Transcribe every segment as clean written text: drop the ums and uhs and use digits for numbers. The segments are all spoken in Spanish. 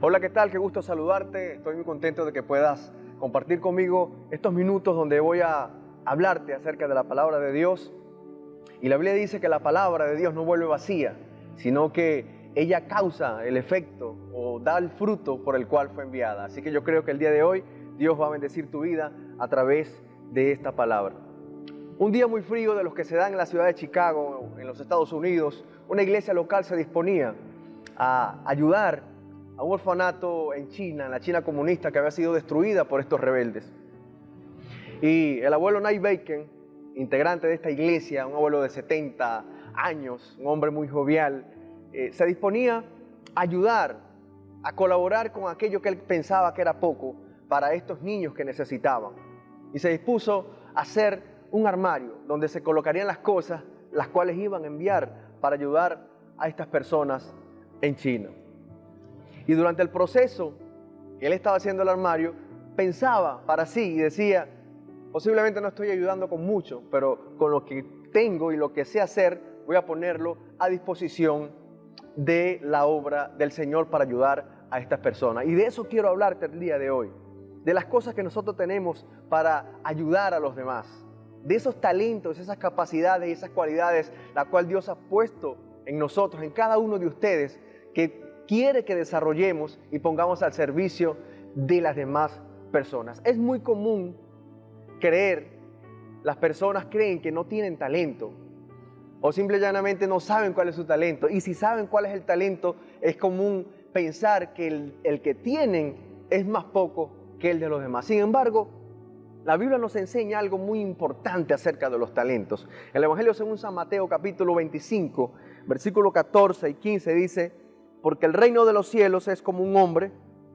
Hola, ¿qué tal? Qué gusto saludarte. Estoy muy contento de que puedas compartir conmigo estos minutos donde voy a hablarte acerca de la palabra de Dios. Y la Biblia dice que la palabra de Dios no vuelve vacía, sino que ella causa el efecto o da el fruto por el cual fue enviada. Así que yo creo que el día de hoy Dios va a bendecir tu vida a través de esta palabra. Un día muy frío de los que se dan en la ciudad de Chicago, en los Estados Unidos, una iglesia local se disponía a ayudar a un orfanato en China, en la China comunista que había sido destruida por estos rebeldes. Y el abuelo Nay Bacon, integrante de esta iglesia, un abuelo de 70 años, un hombre muy jovial, se disponía a ayudar, a colaborar con aquello que él pensaba que era poco para estos niños que necesitaban. Y se dispuso a hacer un armario donde se colocarían las cosas, las cuales iban a enviar para ayudar a estas personas en China. Y durante el proceso que él estaba haciendo el armario, pensaba para sí y decía, posiblemente no estoy ayudando con mucho, pero con lo que tengo y lo que sé hacer, voy a ponerlo a disposición de la obra del Señor para ayudar a estas personas. Y de eso quiero hablarte el día de hoy, de las cosas que nosotros tenemos para ayudar a los demás, de esos talentos, esas capacidades y esas cualidades, las cuales Dios ha puesto en nosotros, en cada uno de ustedes, que quiere que desarrollemos y pongamos al servicio de las demás personas. Es muy común las personas creen que no tienen talento o simple y llanamente no saben cuál es su talento. Y si saben cuál es el talento, es común pensar que el que tienen es más poco que el de los demás. Sin embargo, la Biblia nos enseña algo muy importante acerca de los talentos. El Evangelio según San Mateo capítulo 25, versículo 14 y 15 dice: porque el reino de los cielos es como un hombre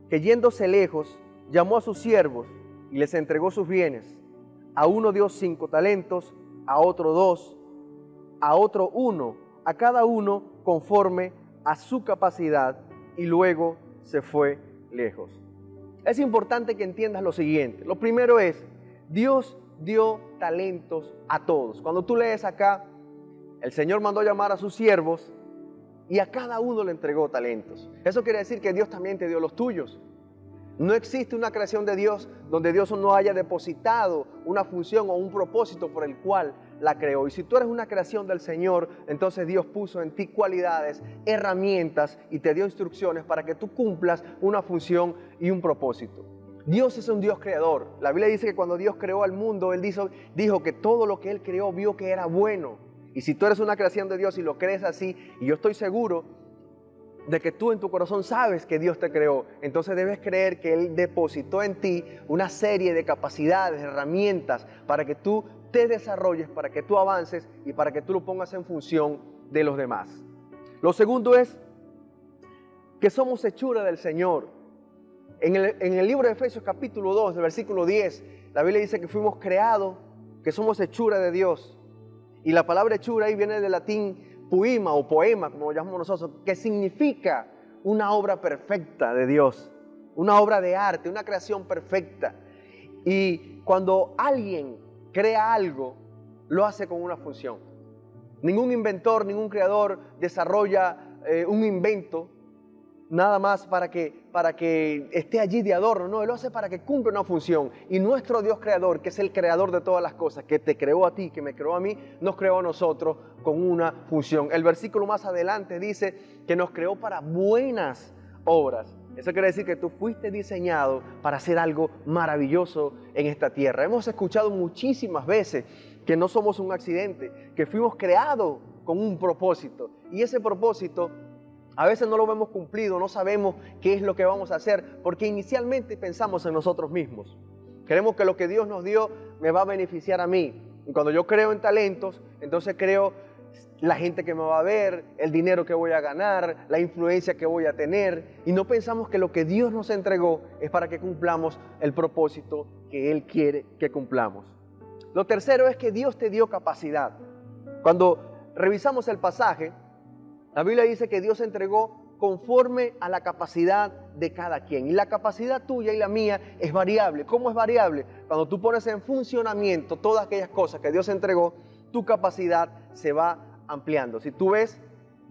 que yéndose lejos llamó a sus siervos y les entregó sus bienes. A uno dio 5 talentos, a otro 2, a otro 1, a cada uno conforme a su capacidad, y luego se fue lejos. Es importante que entiendas lo siguiente. Lo primero es, Dios dio talentos a todos. Cuando tú lees acá, el Señor mandó llamar a sus siervos y a cada uno le entregó talentos. Eso quiere decir que Dios también te dio los tuyos. No existe una creación de Dios donde Dios no haya depositado una función o un propósito por el cual la creó. Y si tú eres una creación del Señor, entonces Dios puso en ti cualidades, herramientas y te dio instrucciones para que tú cumplas una función y un propósito. Dios es un Dios creador. La Biblia dice que cuando Dios creó al mundo, Él dijo que todo lo que Él creó vio que era bueno. Y si tú eres una creación de Dios y lo crees así, y yo estoy seguro de que tú en tu corazón sabes que Dios te creó, entonces debes creer que Él depositó en ti una serie de capacidades, herramientas para que tú te desarrolles, para que tú avances y para que tú lo pongas en función de los demás. Lo segundo es que somos hechura del Señor. En el libro de Efesios capítulo 2, del versículo 10, la Biblia dice que fuimos creados, que somos hechura de Dios. Y la palabra hechura ahí viene del latín poema o poema, como lo llamamos nosotros, que significa una obra perfecta de Dios, una obra de arte, una creación perfecta. Y cuando alguien crea algo, lo hace con una función. Ningún inventor, ningún creador desarrolla un invento nada más para que esté allí de adorno. No, Él lo hace para que cumpla una función. Y nuestro Dios creador, que es el creador de todas las cosas, que te creó a ti, que me creó a mí, nos creó a nosotros con una función. El versículo más adelante dice que nos creó para buenas obras. Eso quiere decir que tú fuiste diseñado para hacer algo maravilloso en esta tierra. Hemos escuchado muchísimas veces que no somos un accidente, que fuimos creados con un propósito. Y ese propósito a veces no lo vemos cumplido, no sabemos qué es lo que vamos a hacer, porque inicialmente pensamos en nosotros mismos. Creemos que lo que Dios nos dio me va a beneficiar a mí. Y cuando yo creo en talentos, entonces creo la gente que me va a ver, el dinero que voy a ganar, la influencia que voy a tener. Y no pensamos que lo que Dios nos entregó es para que cumplamos el propósito que Él quiere que cumplamos. Lo tercero es que Dios te dio capacidad. Cuando revisamos el pasaje, la Biblia dice que Dios entregó conforme a la capacidad de cada quien. Y la capacidad tuya y la mía es variable. ¿Cómo es variable? Cuando tú pones en funcionamiento todas aquellas cosas que Dios entregó, tu capacidad se va ampliando. Si tú ves,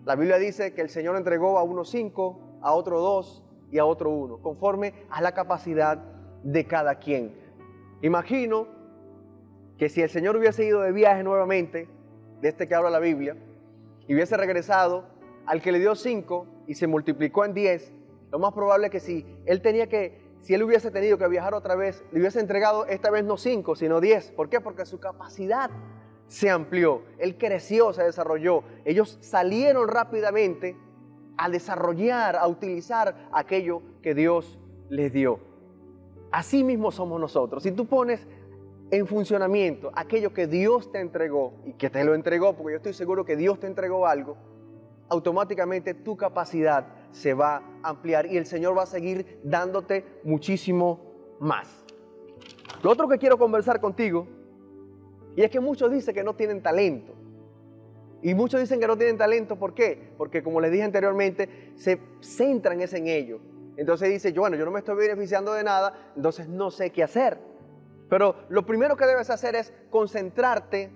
la Biblia dice que el Señor entregó a uno 5, a otro 2, y a otro 1, conforme a la capacidad de cada quien. Imagino que si el Señor hubiese ido de viaje nuevamente, de este que habla la Biblia, y hubiese regresado, al que le dio 5 y se multiplicó en 10, lo más probable es que si él hubiese tenido que viajar otra vez, le hubiese entregado esta vez no 5, sino 10. ¿Por qué? Porque su capacidad se amplió, él creció, se desarrolló. Ellos salieron rápidamente a desarrollar, a utilizar aquello que Dios les dio. Así mismo somos nosotros. Si tú pones en funcionamiento aquello que Dios te entregó y que te lo entregó, porque yo estoy seguro que Dios te entregó algo, automáticamente tu capacidad se va a ampliar y el Señor va a seguir dándote muchísimo más. Lo otro que quiero conversar contigo, y es que muchos dicen que no tienen talento. Y muchos dicen que no tienen talento, ¿por qué? Porque como les dije anteriormente, se centran en ello. Entonces dice, yo no me estoy beneficiando de nada, entonces no sé qué hacer. Pero lo primero que debes hacer es concentrarte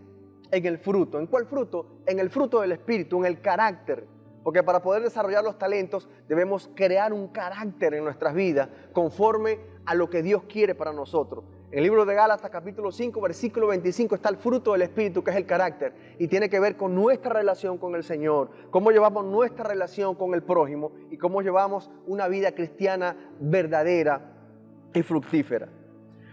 en el fruto. ¿En cuál fruto? En el fruto del Espíritu, en el carácter. Porque para poder desarrollar los talentos debemos crear un carácter en nuestras vidas conforme a lo que Dios quiere para nosotros. En el libro de Gálatas capítulo 5, versículo 25 está el fruto del Espíritu, que es el carácter, y tiene que ver con nuestra relación con el Señor, cómo llevamos nuestra relación con el prójimo y cómo llevamos una vida cristiana verdadera y fructífera.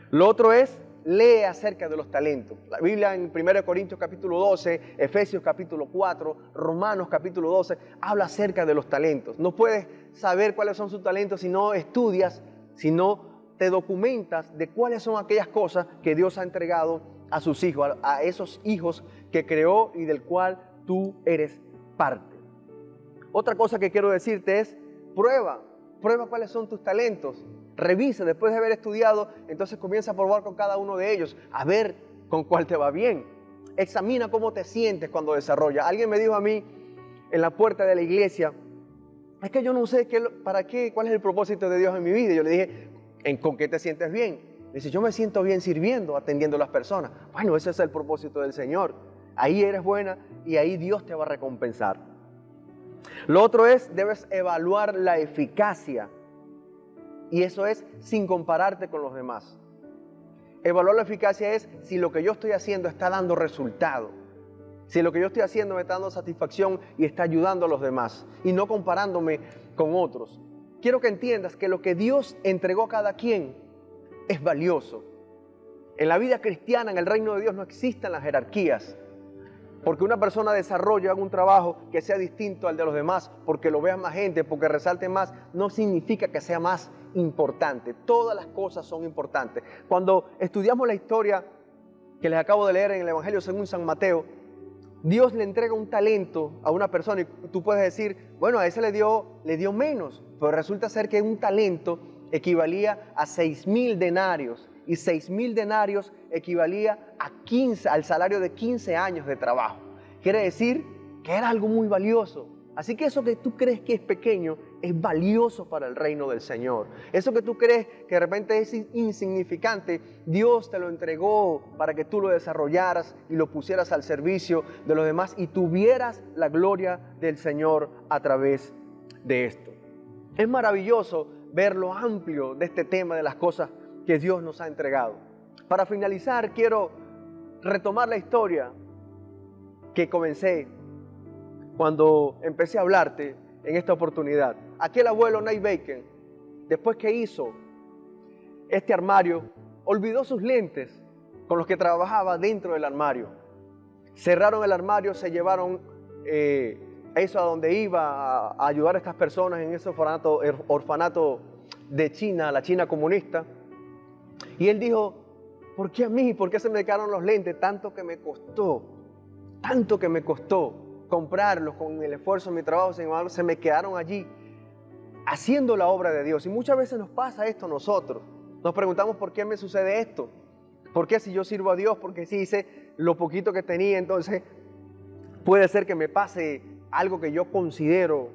Lo otro es, lee acerca de los talentos. La Biblia en 1 Corintios capítulo 12, Efesios capítulo 4, Romanos capítulo 12, habla acerca de los talentos. No puedes saber cuáles son sus talentos si no estudias, si no te documentas de cuáles son aquellas cosas que Dios ha entregado a sus hijos, a esos hijos que creó y del cual tú eres parte. Otra cosa que quiero decirte es, prueba cuáles son tus talentos. Revisa, después de haber estudiado, entonces comienza a probar con cada uno de ellos, a ver con cuál te va bien. Examina cómo te sientes cuando desarrollas. Alguien me dijo a mí en la puerta de la iglesia, es que yo no sé cuál es el propósito de Dios en mi vida. Y yo le dije, ¿con qué te sientes bien? Dice, yo me siento bien sirviendo, atendiendo a las personas. Bueno, ese es el propósito del Señor. Ahí eres buena y ahí Dios te va a recompensar. Lo otro es, debes evaluar la eficacia. Y eso es sin compararte con los demás. Evaluar la eficacia es si lo que yo estoy haciendo está dando resultado. Si lo que yo estoy haciendo me está dando satisfacción y está ayudando a los demás. Y no comparándome con otros. Quiero que entiendas que lo que Dios entregó a cada quien es valioso. En la vida cristiana, en el reino de Dios, no existen las jerarquías. Porque una persona desarrolla un trabajo que sea distinto al de los demás, porque lo vea más gente, porque resalte más, no significa que sea más importante. Todas las cosas son importantes. Cuando estudiamos la historia que les acabo de leer en el Evangelio según San Mateo, Dios le entrega un talento a una persona y tú puedes decir, bueno, a ese le dio menos, pero resulta ser que un talento equivalía a 6,000 denarios y 6,000 denarios equivalía al salario de 15 años de trabajo. Quiere decir que era algo muy valioso. Así que eso que tú crees que es pequeño es valioso para el reino del Señor. Eso que tú crees que de repente es insignificante, Dios te lo entregó para que tú lo desarrollaras y lo pusieras al servicio de los demás y tuvieras la gloria del Señor a través de esto. Es maravilloso ver lo amplio de este tema de las cosas que Dios nos ha entregado. Para finalizar, quiero retomar la historia que comencé cuando empecé a hablarte en esta oportunidad. Aquel abuelo Nate Bacon, después que hizo este armario, olvidó sus lentes con los que trabajaba dentro del armario. Cerraron el armario, se llevaron eso a donde iba a ayudar a estas personas en ese orfanato de China, la China comunista. Y él dijo, ¿por qué a mí? ¿Por qué se me quedaron los lentes? Tanto que me costó comprarlos con el esfuerzo de mi trabajo, sin embargo, se me quedaron allí haciendo la obra de Dios. Y muchas veces nos pasa esto a nosotros. Nos preguntamos, ¿por qué me sucede esto? ¿Por qué si yo sirvo a Dios? Porque si hice lo poquito que tenía, entonces puede ser que me pase algo que yo considero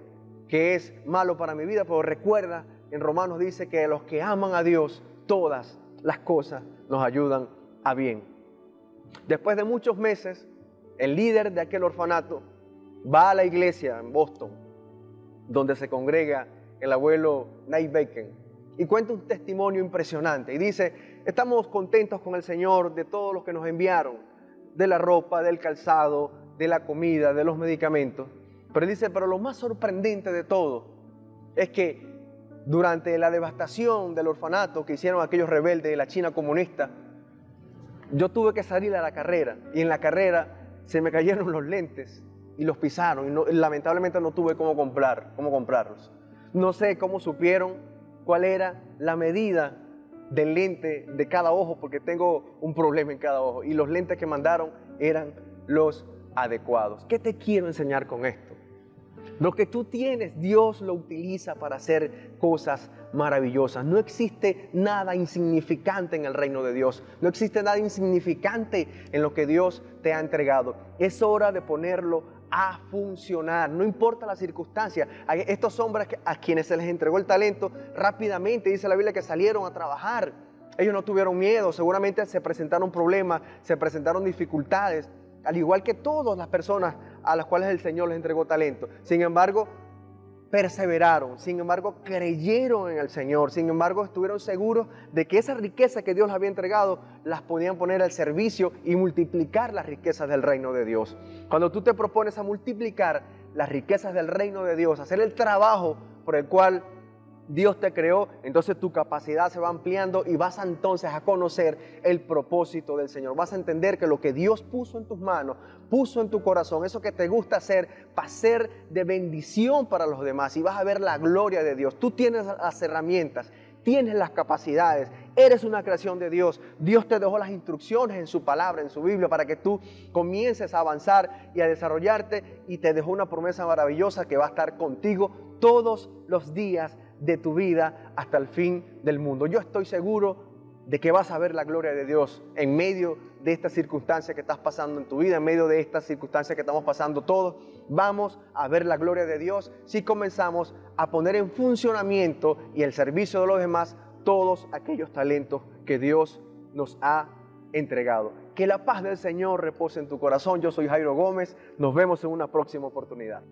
que es malo para mi vida. Pero recuerda, en Romanos dice que los que aman a Dios, todas las cosas nos ayudan a bien. Después de muchos meses, el líder de aquel orfanato va a la iglesia en Boston, donde se congrega el abuelo Nate Bacon, y cuenta un testimonio impresionante. Y dice, estamos contentos con el Señor de todo lo que nos enviaron, de la ropa, del calzado, de la comida, de los medicamentos. Pero él dice, pero lo más sorprendente de todo es que durante la devastación del orfanato que hicieron aquellos rebeldes de la China comunista, yo tuve que salir a la carrera, y en la carrera se me cayeron los lentes y los pisaron, y lamentablemente no tuve cómo comprarlos. No sé cómo supieron cuál era la medida del lente de cada ojo, porque tengo un problema en cada ojo, y los lentes que mandaron eran los adecuados. ¿Qué te quiero enseñar con esto? Lo que tú tienes, Dios lo utiliza para hacer cosas maravillosas. No existe nada insignificante en el reino de Dios. No existe nada insignificante en lo que Dios te ha entregado. Es hora de ponerlo a funcionar. No importa la circunstancia. A estos hombres a quienes se les entregó el talento, rápidamente, dice la Biblia, que salieron a trabajar. Ellos no tuvieron miedo. Seguramente se presentaron problemas, se presentaron dificultades, al igual que todas las personas a las cuales el Señor les entregó talento. Sin embargo, perseveraron, sin embargo, creyeron en el Señor, sin embargo, estuvieron seguros de que esa riqueza que Dios les había entregado, las podían poner al servicio y multiplicar las riquezas del reino de Dios. Cuando tú te propones a multiplicar las riquezas del reino de Dios, hacer el trabajo por el cual Dios te creó, entonces tu capacidad se va ampliando y vas entonces a conocer el propósito del Señor. Vas a entender que lo que Dios puso en tus manos, puso en tu corazón, eso que te gusta hacer, va a ser de bendición para los demás y vas a ver la gloria de Dios. Tú tienes las herramientas, tienes las capacidades, eres una creación de Dios. Dios te dejó las instrucciones en su palabra, en su Biblia, para que tú comiences a avanzar y a desarrollarte, y te dejó una promesa maravillosa que va a estar contigo todos los días de tu vida hasta el fin del mundo. Yo estoy seguro de que vas a ver la gloria de Dios en medio de esta circunstancia que estás pasando en tu vida, en medio de esta circunstancia que estamos pasando todos. Vamos a ver la gloria de Dios si comenzamos a poner en funcionamiento y el servicio de los demás todos aquellos talentos que Dios nos ha entregado. Que la paz del Señor repose en tu corazón. Yo soy Jairo Gómez. Nos vemos en una próxima oportunidad.